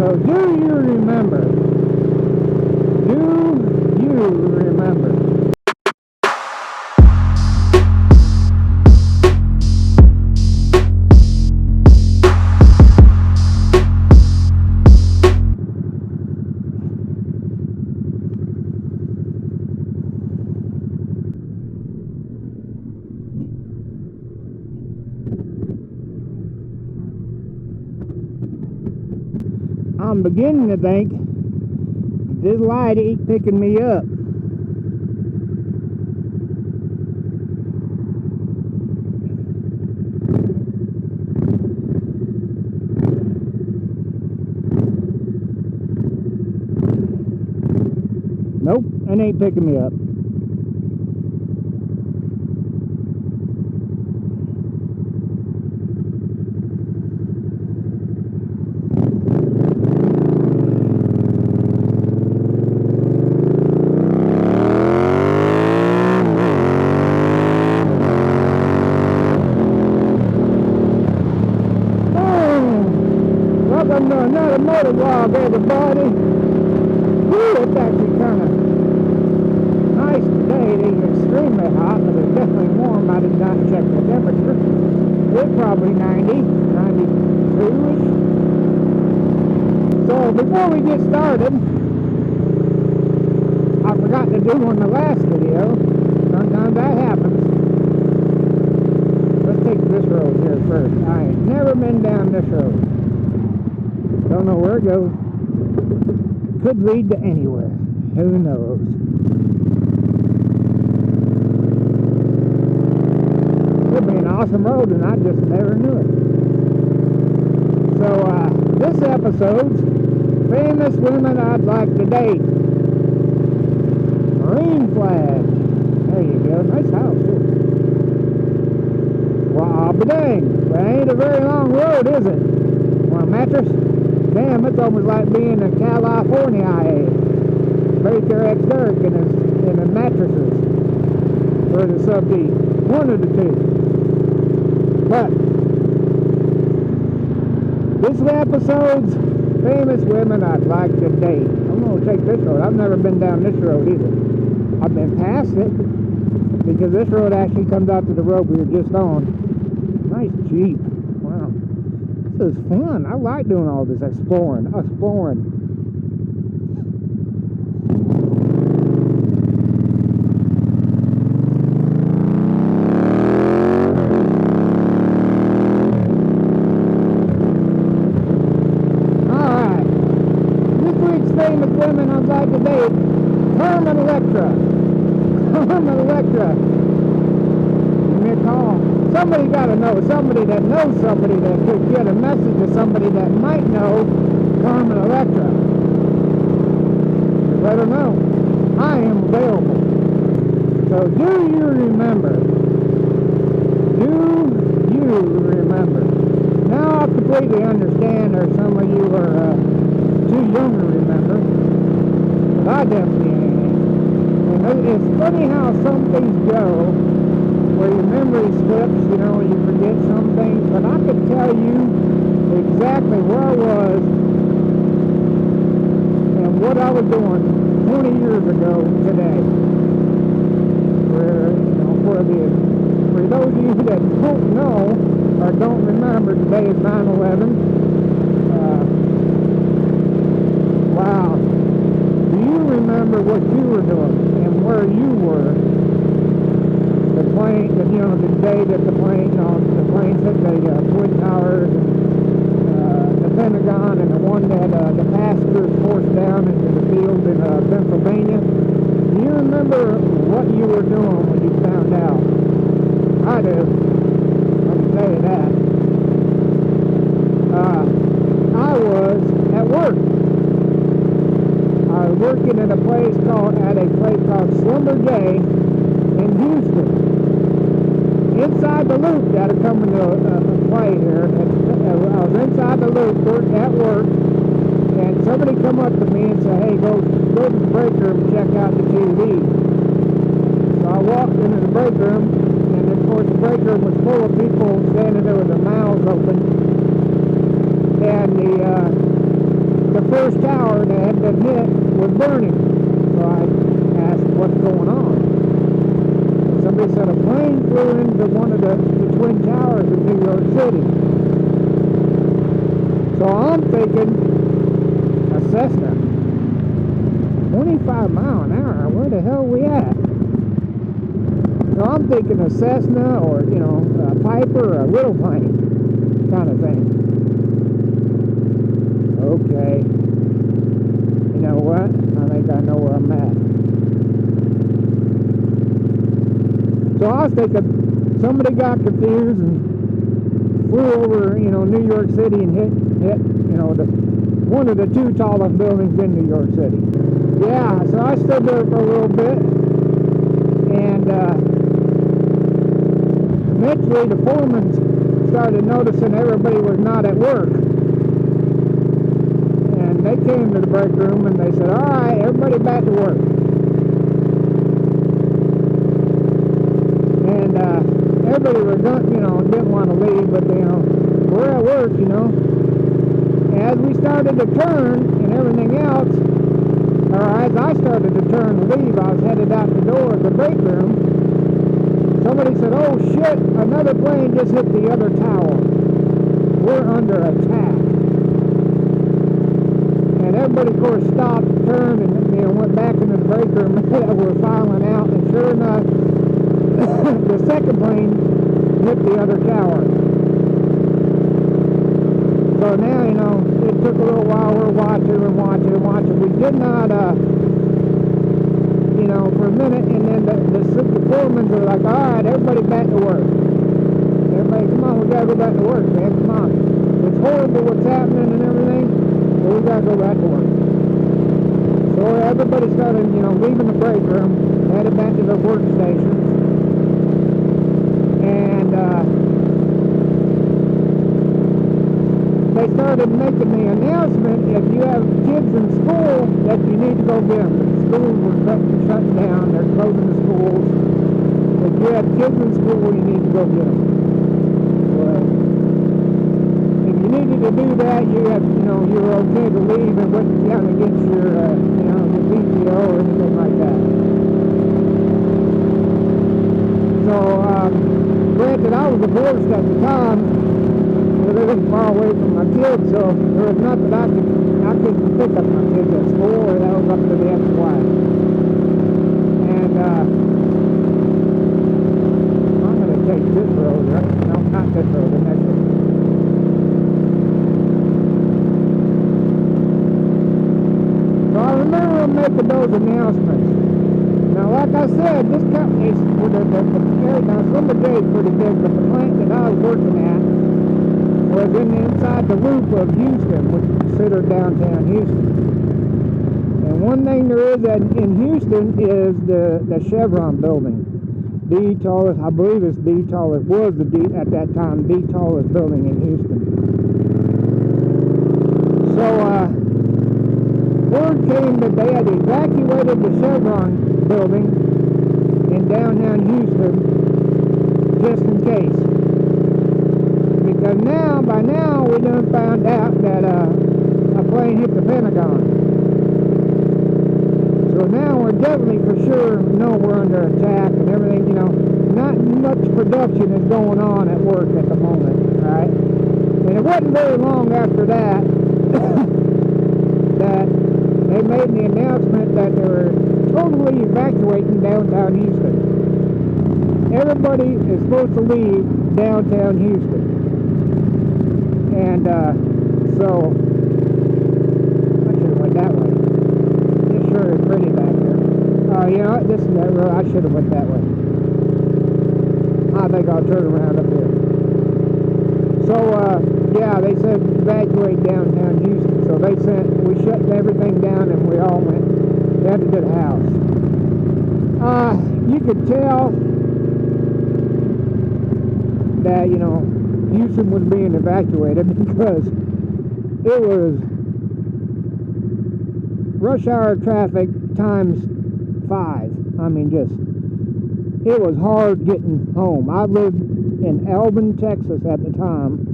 So do you remember? Do you remember? I'm beginning to think this light ain't picking me up. Nope, it ain't picking me up. Welcome to another motor vlog, everybody. Whew, it's actually kind of nice today. It ain't extremely hot, but it's definitely warm. I did not check the temperature. It's probably 90, 92-ish. So before we get started, I forgot to do on the last video. Sometimes that happens. Let's take this road here first. I ain't never been down this road. Don't know where it goes. Could lead to anywhere. Who knows? Could be an awesome road and I just never knew it. So, this episode's famous women I'd like to date. Marine flag. There you go. Nice house, too. Well, I'll be dang. That ain't a very long road, is it? Want a mattress? Damn, it's almost like being in California, Baker X Dirk and his mattresses. Or the sub D. One of the two. But this episode's famous women I'd like to date. I'm going to take this road. I've never been down this road either. I've been past it because this road actually comes out to the road we were just on. Nice Jeep. Wow. This is fun. I like doing all this exploring. Alright. This week's famous women I'd like to date. Carmen Electra. Carmen Electra. Give me a call. Somebody got to know, somebody that knows somebody that could get a message to somebody that might know Carmen Electra. Just let her know. I am available. So do you remember? Do you remember? Now I completely understand there's some of you are too young to remember. But I definitely ain't. And it's funny how some things go where your memory slips, you know, you forget some things, but I could tell you exactly where I was and what I was doing 20 years ago today. Where, you know, for those of you that don't know or don't remember, today is 9/11. Wow. Do you remember what you were doing and where you were? The plane, you know, the day that the plane hit the Twin Towers and the Pentagon, and the one that the passengers forced down into the field in Pennsylvania. Do you remember what you were doing when you found out? I do. I can tell you that. I was at work. I was working at a place called Slumber J in Houston. Inside the loop, that'll come into play here. I was inside the loop at work, and somebody come up to me and said, "Hey, go to the break room and check out the TV." So I walked into the break room, and of course the break room was full of people standing there with their mouths open, and the had been hit was burning. So I asked what's going on. And somebody said a plane flew into one of the Twin Towers in New York City. So I'm thinking a Cessna. 25 mile an hour, where the hell are we at? So I'm thinking a Cessna or, you know, a Piper or a little plane kind of thing. Okay. You know what? I think I know where I'm at. So I was thinking somebody got confused and flew over, you know, New York City and hit, you know, one of the two tallest buildings in New York City. Yeah, so I stood there for a little bit, and eventually the foreman started noticing everybody was not at work. And they came to the break room and they said, all right, everybody back to work. And everybody was, you know, didn't want to leave, but, you know, we're at work, you know. As we started to turn and everything else, or as I started to turn and leave, I was headed out the door of the break room. Somebody said, oh shit, another plane just hit the other tower. We're under attack. And everybody, of course, stopped, turned, and, you know, went back into the break room. We're filing out, and sure enough, the second plane hit the other tower. So now, you know, it took a little while. We're watching. We did not, you know, for a minute, and then the foremen were like, all right, everybody back to work. Everybody, come on, we got to go back to work, man, come on. It's horrible what's happening and everything, but we got to go back to work. So everybody started, you know, leaving the break room, headed back to their workstations, and they started making the announcement, if you have kids in school, that you need to go get them. The schools were shut down, they're closing the schools. If you have kids in school, you need to go get them. Well, if you needed to do that, you have, you know, you're okay to leave and wouldn't count against your, you know, your PTO or anything like that. So, granted, I was divorced at the time. Living far away from my kids, so there was nothing I couldn't pick up my kids at school, or that was up to the ex-wife. And I'm going to take this road, right? No, not this road, the next one. So I remember making those announcements. Now, like I said, this company, now Social Medea is pretty big, but the plant that I was working at was inside the loop of Houston, which is considered downtown Houston. And one thing there is in Houston is the Chevron building. The tallest, I believe it's the tallest, was at that time, the tallest building in Houston. So, word came that they had evacuated the Chevron building in downtown Houston just in case. Because by now, we done found out that a plane hit the Pentagon. So now we're definitely for sure know we're under attack and everything, you know. Not much production is going on at work at the moment, right? And it wasn't very long after that that they made the announcement that they were totally evacuating downtown Houston. Everybody is supposed to leave downtown Houston. And so I should have went that way. This sure is pretty back here. You know what? This is that road. I should have went that way. I think I'll turn around up here. So yeah, they said evacuate downtown Houston. So we shut everything down and we all went. We had to do the house. You could tell that, you know, Houston was being evacuated because it was rush hour traffic times 5. I mean, it was hard getting home. I lived in Albin, Texas at the time,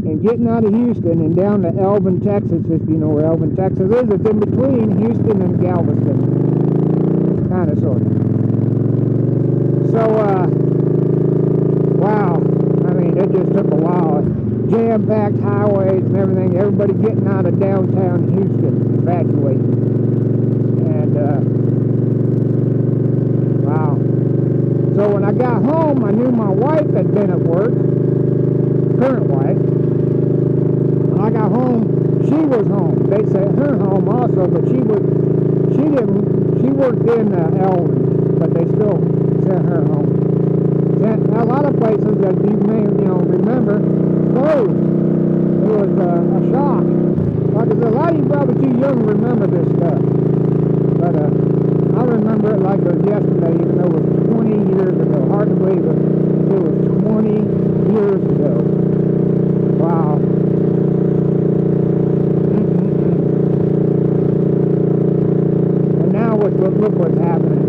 and getting out of Houston and down to Elvin, Texas, if you know where Elvin, Texas is. It's in between Houston and Galveston, kind of, sort of. So, wow, I mean, it just took a while. Jam-packed highways and everything, everybody getting out of downtown Houston, evacuating. And, wow. So when I got home, I knew my wife had been at work, current wife. When I got home, she was home. They sent her home also, but she worked in Elvin, but they still sent her home. A lot of places that you may, remember, closed. It was a shock. Like I said, a lot of you probably too young to remember this stuff. But I remember it like it was yesterday, even though it was 20 years ago. Hard to believe it. It was 20 years ago. Wow. And now look what's happening.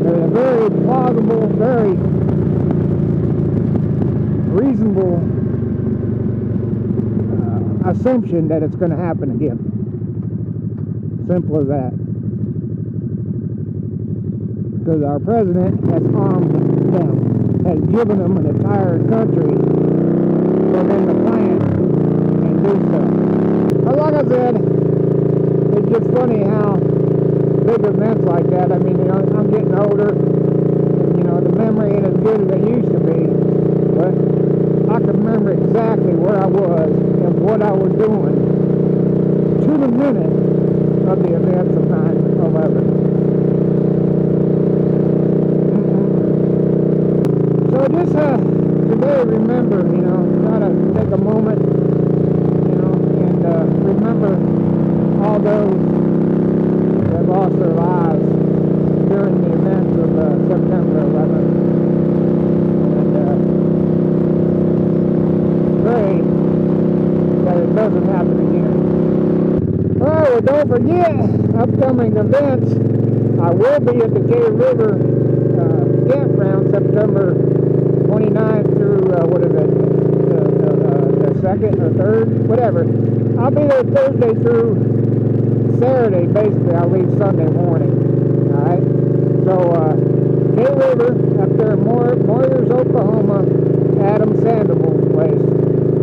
There's a very plausible, very reasonable assumption that it's going to happen again. Simple as that. Because our president has armed them, has given them an entire country for them to plan and do stuff. But like I said, it's just funny how big events like that, I mean, I'm getting older, and, the memory ain't as good as it used to be, but I can remember exactly where I was and what I was doing to the minute of the events of 9/11. So just today, remember, try to take a moment, and remember all those that lost their lives during the events of September 11th. And pray that it doesn't happen again. Well, don't forget, upcoming events. I will be at the Cave River campground September 29th through, the 2nd or 3rd, whatever. I'll be there Thursday through Saturday, basically. I'll leave Sunday morning. Alright? So, Cave River, up there in Moyers, Oklahoma, Adam Sandoval's place,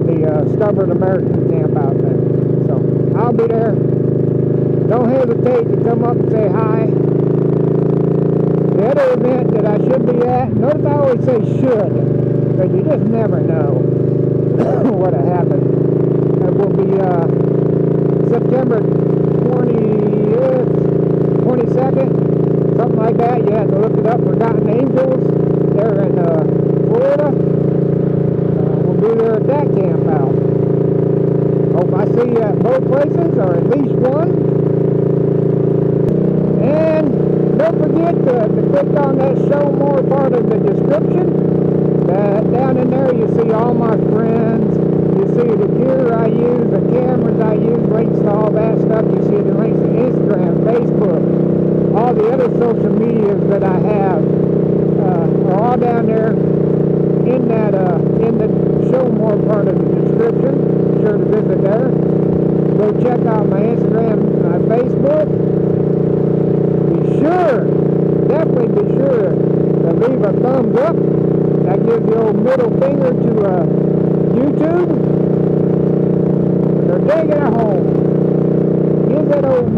the stubborn American camp out there. So, I'll be there. Don't hesitate to come up and say hi. The other event that I should be at, notice I always say should, because you just never know what'll happen. It will be September 20th, 22nd, something like that. You have to look it up. Forgotten Angels. They're in Florida. We'll be there at that camp out. Hope I see you at both places, or at least one. And don't forget to click on that show more part of the description. Down in there you see all my friends. You see the gear I use, the cameras I use, links to all that stuff. You see the links to Instagram, Facebook, all the other social medias that I have are all down there in that in the show more part of the description. Be sure to visit there. Go check out my Instagram, Facebook. Definitely be sure to leave a thumbs up. That gives the old middle finger to YouTube. They're taking it home. Give that old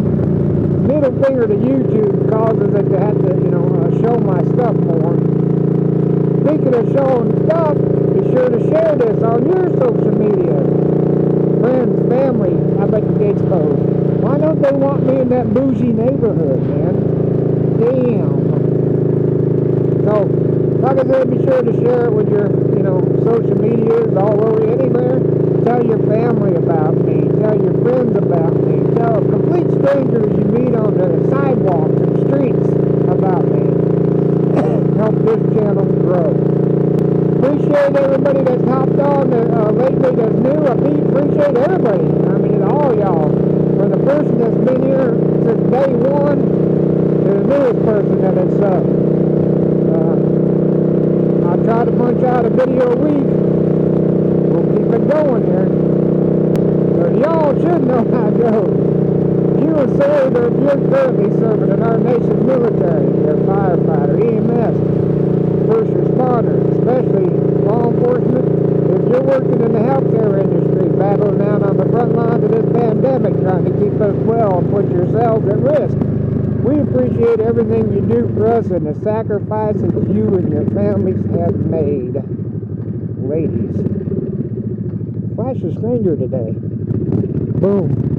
middle finger to YouTube, causes it to have to, show my stuff more. Speaking of showing stuff, be sure to share this on your social media. Friends, family, I bet the gate's closed. Why don't they want me in that bougie neighborhood, man? Damn. So, like I said, be sure to share it with your, social medias all over, anywhere. Tell your family about me. Tell your friends about me. Tell complete strangers you meet on the sidewalks and streets about me. Help this channel grow. Appreciate everybody that's hopped on lately that's new. I appreciate everybody. I mean, all y'all. From the person that's been here since day one to the newest person that has I try to punch out a video a week. We'll keep it going here. But y'all should know how it goes. You a soldier, if you're currently serving in our nation's military, you're a firefighter, EMS, first responder, especially law enforcement. If you're working in the healthcare industry, battling out on the front lines of this pandemic, trying to keep us well and put yourselves at risk, we appreciate everything you do for us and the sacrifices you and your families have made. Ladies, flash a stranger today. Boom.